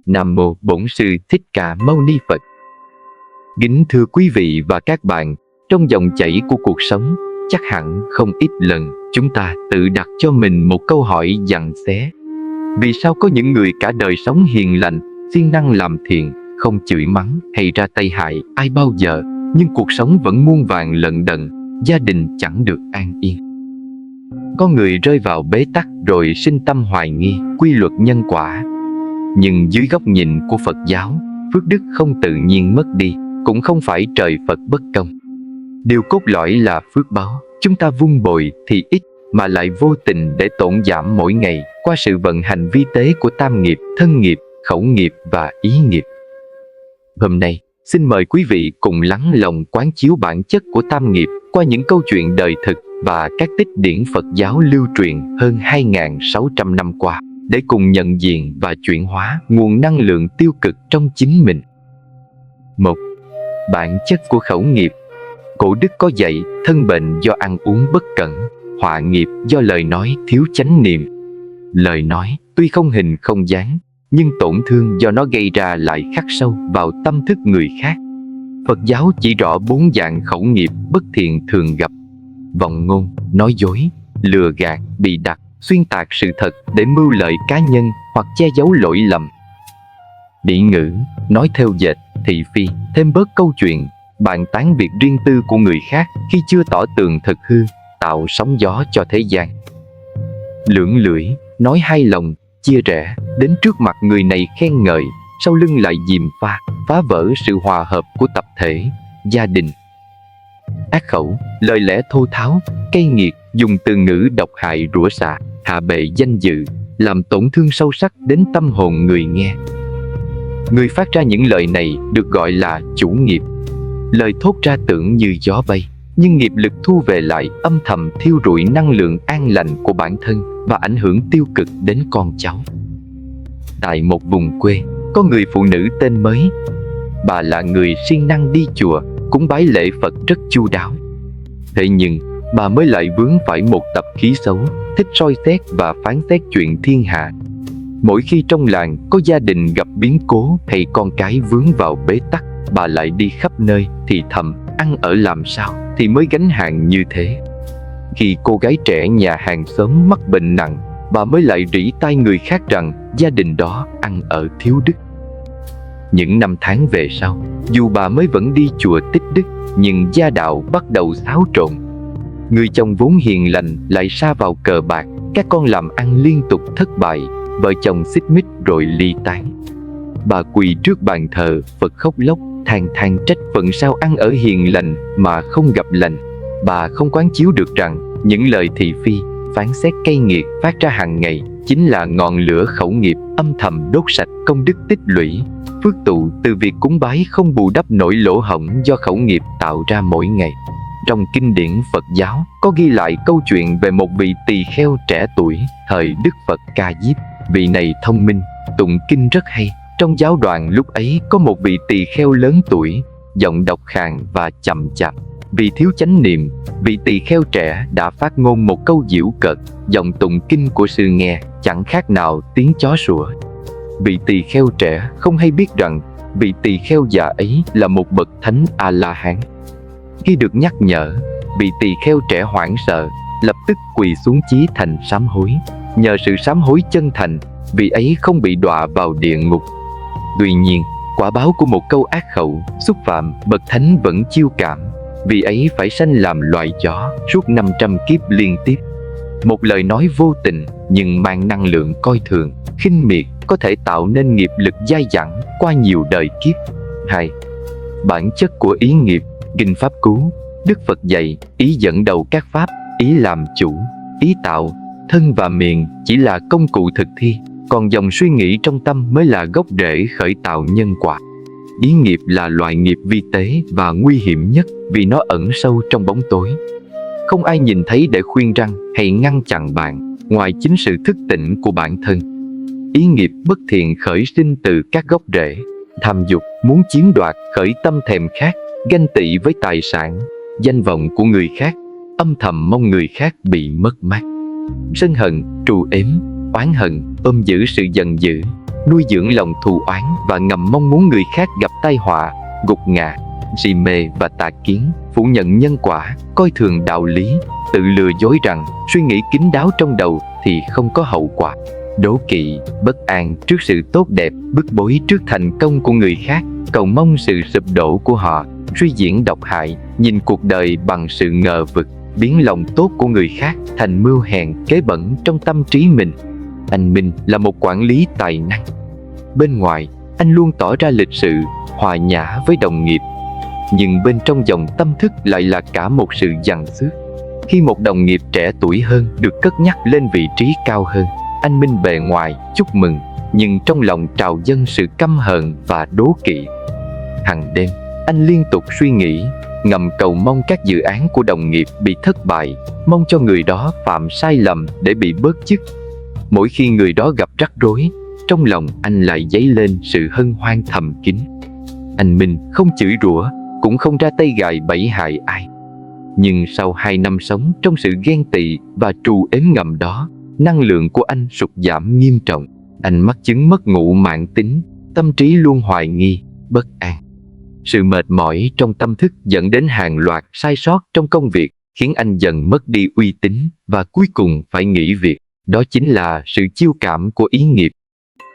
Nam Mô Bổn Sư Thích Ca Mâu Ni Phật. Kính thưa quý vị và các bạn, trong dòng chảy của cuộc sống, chắc hẳn không ít lần chúng ta tự đặt cho mình một câu hỏi giằng xé. Vì sao có những người cả đời sống hiền lành, siêng năng làm thiện, không chửi mắng hay ra tay hại ai bao giờ, nhưng cuộc sống vẫn muôn vàn lận đận, gia đình chẳng được an yên. Có người rơi vào bế tắc rồi sinh tâm hoài nghi quy luật nhân quả. Nhưng dưới góc nhìn của Phật giáo, phước đức không tự nhiên mất đi, cũng không phải trời Phật bất công. Điều cốt lõi là phước báo, chúng ta vun bồi thì ít mà lại vô tình để tổn giảm mỗi ngày qua sự vận hành vi tế của tam nghiệp, thân nghiệp, khẩu nghiệp và ý nghiệp. Hôm nay, xin mời quý vị cùng lắng lòng quán chiếu bản chất của tam nghiệp qua những câu chuyện đời thực và các tích điển Phật giáo lưu truyền hơn 2.600 năm qua, để cùng nhận diện và chuyển hóa nguồn năng lượng tiêu cực trong chính mình. 1. Bản chất của khẩu nghiệp. Cổ đức có dạy, thân bệnh do ăn uống bất cẩn, họa nghiệp do lời nói thiếu chánh niệm. Lời nói tuy không hình không dáng, nhưng tổn thương do nó gây ra lại khắc sâu vào tâm thức người khác. Phật giáo chỉ rõ 4 dạng khẩu nghiệp bất thiện thường gặp: vọng ngôn, nói dối, lừa gạt, bịa đặt, xuyên tạc sự thật để mưu lợi cá nhân hoặc che giấu lỗi lầm. Bỉ ngữ, nói theo dệt, thị phi, thêm bớt câu chuyện, bàn tán việc riêng tư của người khác khi chưa tỏ tường thật hư, tạo sóng gió cho thế gian. Lưỡng lưỡi, nói hai lòng, chia rẽ, đến trước mặt người này khen ngợi, sau lưng lại gièm pha, phá vỡ sự hòa hợp của tập thể, gia đình. Ác khẩu, lời lẽ thô tháo, cay nghiệt, dùng từ ngữ độc hại rủa xả, hạ bệ danh dự, làm tổn thương sâu sắc đến tâm hồn người nghe. Người phát ra những lời này được gọi là chủ nghiệp. Lời thốt ra tưởng như gió bay, nhưng nghiệp lực thu về lại âm thầm thiêu rụi năng lượng an lành của bản thân và ảnh hưởng tiêu cực đến con cháu. Tại một vùng quê, có người phụ nữ tên Mới. Bà là người siêng năng đi chùa, cúng bái lễ Phật rất chu đáo. Thế nhưng, bà Mới lại vướng phải một tập khí xấu, thích soi xét và phán xét chuyện thiên hạ. Mỗi khi trong làng có gia đình gặp biến cố hay con cái vướng vào bế tắc, bà lại đi khắp nơi thì thầm, ăn ở làm sao thì mới gánh hàng như thế. Khi cô gái trẻ nhà hàng xóm mắc bệnh nặng, bà Mới lại rỉ tai người khác rằng gia đình đó ăn ở thiếu đức. Những năm tháng về sau, dù bà Mới vẫn đi chùa tích đức, nhưng gia đạo bắt đầu xáo trộn. Người chồng vốn hiền lành lại sa vào cờ bạc, các con làm ăn liên tục thất bại, vợ chồng xích mích rồi ly tán. Bà quỳ trước bàn thờ Phật khóc lóc, than than trách phận sao ăn ở hiền lành mà không gặp lành. Bà không quán chiếu được rằng những lời thị phi, phán xét cay nghiệt phát ra hàng ngày chính là ngọn lửa khẩu nghiệp âm thầm đốt sạch công đức tích lũy, phước tụ từ việc cúng bái không bù đắp nổi lỗ hổng do khẩu nghiệp tạo ra mỗi ngày. Trong kinh điển Phật giáo có ghi lại câu chuyện về một vị tỳ kheo trẻ tuổi thời Đức Phật Ca Diếp. Vị này thông minh, tụng kinh rất hay. Trong giáo đoàn lúc ấy có một vị tỳ kheo lớn tuổi, giọng độc khàn và chậm chạp. Vì thiếu chánh niệm, vị tỳ kheo trẻ đã phát ngôn một câu giễu cợt. Giọng tụng kinh của sư nghe chẳng khác nào tiếng chó sủa. Vị tỳ kheo trẻ không hay biết rằng vị tỳ kheo già ấy là một bậc thánh A-la-hán. Khi được nhắc nhở, vị tỳ kheo trẻ hoảng sợ, lập tức quỳ xuống chí thành sám hối. Nhờ sự sám hối chân thành, vị ấy không bị đọa vào địa ngục. Tuy nhiên, quả báo của một câu ác khẩu, xúc phạm bậc thánh vẫn chiêu cảm. Vị ấy phải sanh làm loài chó suốt 500 kiếp liên tiếp. Một lời nói vô tình nhưng mang năng lượng coi thường, khinh miệt có thể tạo nên nghiệp lực dai dẳng qua nhiều đời kiếp. 2. Bản chất của ý nghiệp. Kinh Pháp Cú, Đức Phật dạy, ý dẫn đầu các pháp, ý làm chủ, ý tạo, thân và miệng chỉ là công cụ thực thi, còn dòng suy nghĩ trong tâm mới là gốc rễ khởi tạo nhân quả. Ý nghiệp là loại nghiệp vi tế và nguy hiểm nhất vì nó ẩn sâu trong bóng tối. Không ai nhìn thấy để khuyên răn hay ngăn chặn bạn, ngoài chính sự thức tỉnh của bản thân. Ý nghiệp bất thiện khởi sinh từ các gốc rễ: tham dục, muốn chiếm đoạt, khởi tâm thèm khát, ganh tị với tài sản, danh vọng của người khác, âm thầm mong người khác bị mất mát. Sân hận, trù ếm, oán hận, ôm giữ sự giận dữ, nuôi dưỡng lòng thù oán và ngầm mong muốn người khác gặp tai họa, gục ngã, si mê và tà kiến, phủ nhận nhân quả, coi thường đạo lý, tự lừa dối rằng suy nghĩ kín đáo trong đầu thì không có hậu quả, đố kỵ, bất an trước sự tốt đẹp, bức bối trước thành công của người khác, cầu mong sự sụp đổ của họ, suy diễn độc hại, nhìn cuộc đời bằng sự ngờ vực, biến lòng tốt của người khác thành mưu hèn kế bẩn trong tâm trí mình. Anh Minh là một quản lý tài năng. Bên ngoài, anh luôn tỏ ra lịch sự, hòa nhã với đồng nghiệp, nhưng bên trong dòng tâm thức lại là cả một sự giằng xước. Khi một đồng nghiệp trẻ tuổi hơn được cất nhắc lên vị trí cao hơn, anh Minh bề ngoài chúc mừng, nhưng trong lòng trào dâng sự căm hờn và đố kỵ. Hằng đêm, anh liên tục suy nghĩ, ngầm cầu mong các dự án của đồng nghiệp bị thất bại, mong cho người đó phạm sai lầm để bị bớt chức. Mỗi khi người đó gặp rắc rối, trong lòng anh lại dấy lên sự hân hoan thầm kín. Anh Minh không chửi rủa, cũng không ra tay gài bẫy hại ai. Nhưng sau 2 năm sống trong sự ghen tị và trù ếm ngầm đó, năng lượng của anh sụt giảm nghiêm trọng. Anh mắc chứng mất ngủ mãn tính, tâm trí luôn hoài nghi, bất an. Sự mệt mỏi trong tâm thức dẫn đến hàng loạt sai sót trong công việc, khiến anh dần mất đi uy tín và cuối cùng phải nghỉ việc. Đó chính là sự chiêu cảm của ý nghiệp.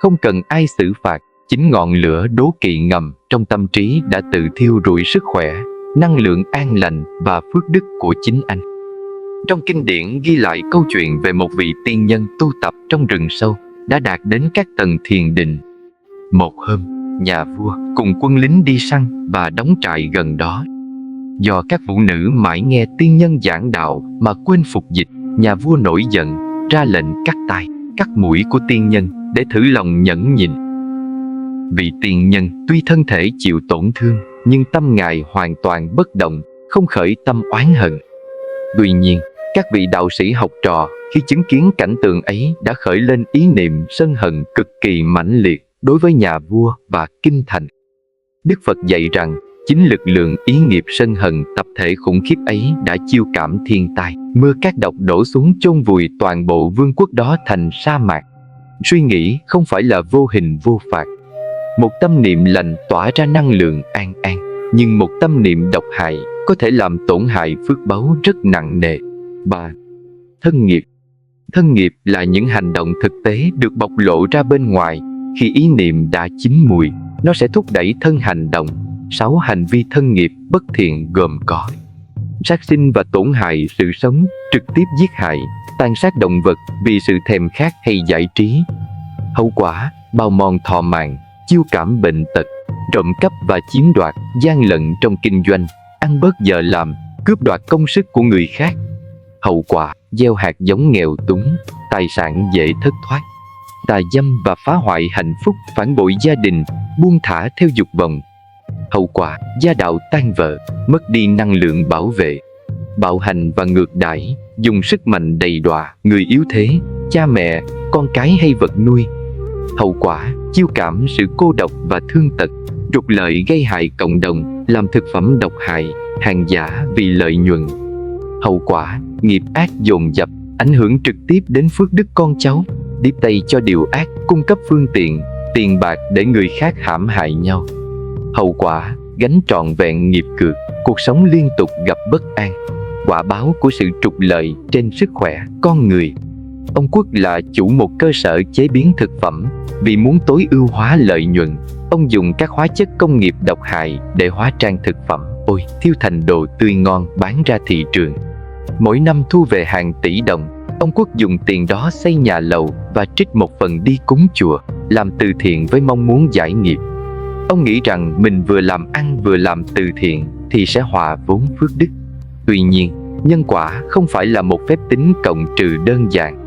Không cần ai xử phạt, chính ngọn lửa đố kỵ ngầm trong tâm trí đã tự thiêu rụi sức khỏe, năng lượng an lành và phước đức của chính anh. Trong kinh điển ghi lại câu chuyện về một vị tiên nhân tu tập trong rừng sâu, đã đạt đến các tầng thiền định. Một hôm, nhà vua cùng quân lính đi săn và đóng trại gần đó. Do các phụ nữ mãi nghe tiên nhân giảng đạo mà quên phục dịch, nhà vua nổi giận, ra lệnh cắt tai, cắt mũi của tiên nhân để thử lòng nhẫn nhịn. Vị tiên nhân tuy thân thể chịu tổn thương, nhưng tâm ngài hoàn toàn bất động, không khởi tâm oán hận. Tuy nhiên, các vị đạo sĩ học trò khi chứng kiến cảnh tượng ấy đã khởi lên ý niệm sân hận cực kỳ mãnh liệt đối với nhà vua và kinh thành. Đức Phật dạy rằng, chính lực lượng ý nghiệp sân hận tập thể khủng khiếp ấy đã chiêu cảm thiên tai, mưa cát độc đổ xuống chôn vùi toàn bộ vương quốc đó thành sa mạc. Suy nghĩ không phải là vô hình vô phạt. Một tâm niệm lành tỏa ra năng lượng an an, nhưng một tâm niệm độc hại có thể làm tổn hại phước báu rất nặng nề. 3. Thân nghiệp. Thân nghiệp là những hành động thực tế được bộc lộ ra bên ngoài. Khi ý niệm đã chín mùi, nó sẽ thúc đẩy thân hành động. 6 hành vi thân nghiệp bất thiện gồm có: sát sinh và tổn hại sự sống, trực tiếp giết hại, tàn sát động vật vì sự thèm khát hay giải trí. Hậu quả: bào mòn thọ mạng, chiêu cảm bệnh tật, trộm cắp và chiếm đoạt, gian lận trong kinh doanh, ăn bớt giờ làm, cướp đoạt công sức của người khác. Hậu quả: gieo hạt giống nghèo túng, tài sản dễ thất thoát. Tà dâm và phá hoại hạnh phúc, phản bội gia đình, buông thả theo dục vọng. Hậu quả: gia đạo tan vỡ, mất đi năng lượng bảo vệ. Bạo hành và ngược đãi, dùng sức mạnh đầy đọa người yếu thế, cha mẹ, con cái hay vật nuôi. Hậu quả: chiêu cảm sự cô độc và thương tật, trục lợi gây hại cộng đồng, làm thực phẩm độc hại, hàng giả vì lợi nhuận. Hậu quả: nghiệp ác dồn dập, ảnh hưởng trực tiếp đến phước đức con cháu, tiếp tay cho điều ác, cung cấp phương tiện, tiền bạc để người khác hãm hại nhau. Hậu quả: gánh trọn vẹn nghiệp cược, cuộc sống liên tục gặp bất an. Quả báo của sự trục lợi trên sức khỏe con người. Ông Quốc là chủ một cơ sở chế biến thực phẩm. Vì muốn tối ưu hóa lợi nhuận, ông dùng các hóa chất công nghiệp độc hại để hóa trang thực phẩm thiêu thành đồ tươi ngon bán ra thị trường. Mỗi năm thu về hàng tỷ đồng. Ông Quốc dùng tiền đó xây nhà lầu và trích một phần đi cúng chùa, làm từ thiện với mong muốn giải nghiệp. Ông nghĩ rằng mình vừa làm ăn vừa làm từ thiện thì sẽ hòa vốn phước đức. Tuy nhiên, nhân quả không phải là một phép tính cộng trừ đơn giản.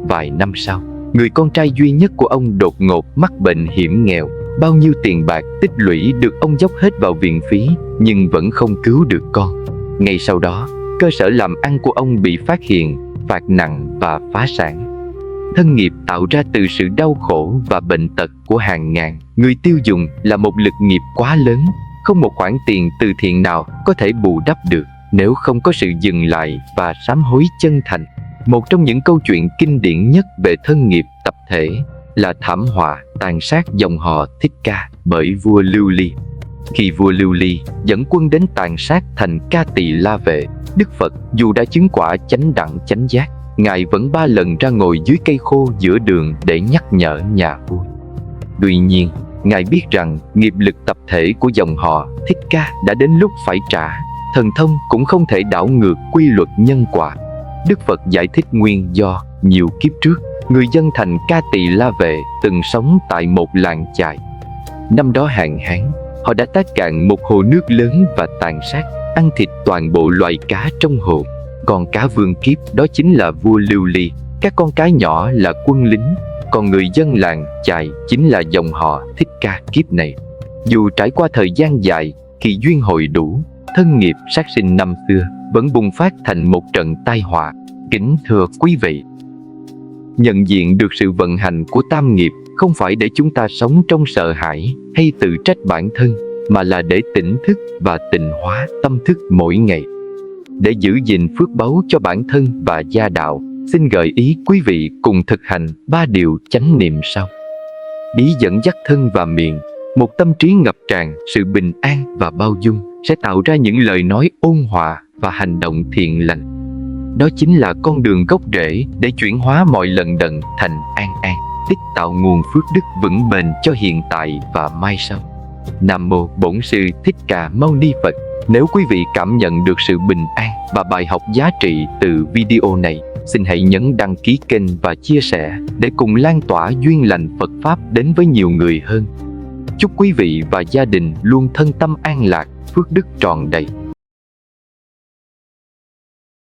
Vài năm sau, người con trai duy nhất của ông đột ngột mắc bệnh hiểm nghèo. Bao nhiêu tiền bạc tích lũy được ông dốc hết vào viện phí, nhưng vẫn không cứu được con. Ngay sau đó, cơ sở làm ăn của ông bị phát hiện, phạt nặng và phá sản. Thân nghiệp tạo ra từ sự đau khổ và bệnh tật của hàng ngàn người tiêu dùng là một lực nghiệp quá lớn. Không một khoản tiền từ thiện nào có thể bù đắp được nếu không có sự dừng lại và sám hối chân thành. Một trong những câu chuyện kinh điển nhất về thân nghiệp tập thể là thảm họa tàn sát dòng họ Thích Ca bởi vua Lưu Ly. Khi vua Lưu Ly dẫn quân đến tàn sát thành Ca Tỳ La Vệ, Đức Phật dù đã chứng quả chánh đẳng chánh giác, Ngài vẫn 3 lần ra ngồi dưới cây khô giữa đường để nhắc nhở nhà vua. Tuy nhiên, Ngài biết rằng nghiệp lực tập thể của dòng họ Thích Ca đã đến lúc phải trả, thần thông cũng không thể đảo ngược quy luật nhân quả. Đức Phật giải thích nguyên do nhiều kiếp trước, người dân thành Ca Tỳ La Vệ từng sống tại một làng chài. Năm đó hạn hán, họ đã tác cạn một hồ nước lớn và tàn sát, ăn thịt toàn bộ loài cá trong hồ. Con cá vương kiếp đó chính là vua Lưu Ly, các con cá nhỏ là quân lính, còn người dân làng chài chính là dòng họ Thích Ca kiếp này. Dù trải qua thời gian dài, khi duyên hội đủ, thân nghiệp sát sinh năm xưa vẫn bùng phát thành một trận tai họa. Kính thưa quý vị, nhận diện được sự vận hành của tam nghiệp không phải để chúng ta sống trong sợ hãi hay tự trách bản thân, mà là để tỉnh thức và tịnh hóa tâm thức mỗi ngày. Để giữ gìn phước báu cho bản thân và gia đạo, xin gợi ý quý vị cùng thực hành 3 điều chánh niệm sau. Ý dẫn dắt thân và miệng, một tâm trí ngập tràn sự bình an và bao dung sẽ tạo ra những lời nói ôn hòa và hành động thiện lành. Đó chính là con đường gốc rễ để chuyển hóa mọi lận đận thành an an, tích tạo nguồn phước đức vững bền cho hiện tại và mai sau. Nam mô Bổn Sư Thích Ca Mâu Ni Phật. Nếu quý vị cảm nhận được sự bình an và bài học giá trị từ video này, xin hãy nhấn đăng ký kênh và chia sẻ để cùng lan tỏa duyên lành Phật Pháp đến với nhiều người hơn. Chúc quý vị và gia đình luôn thân tâm an lạc, phước đức tròn đầy.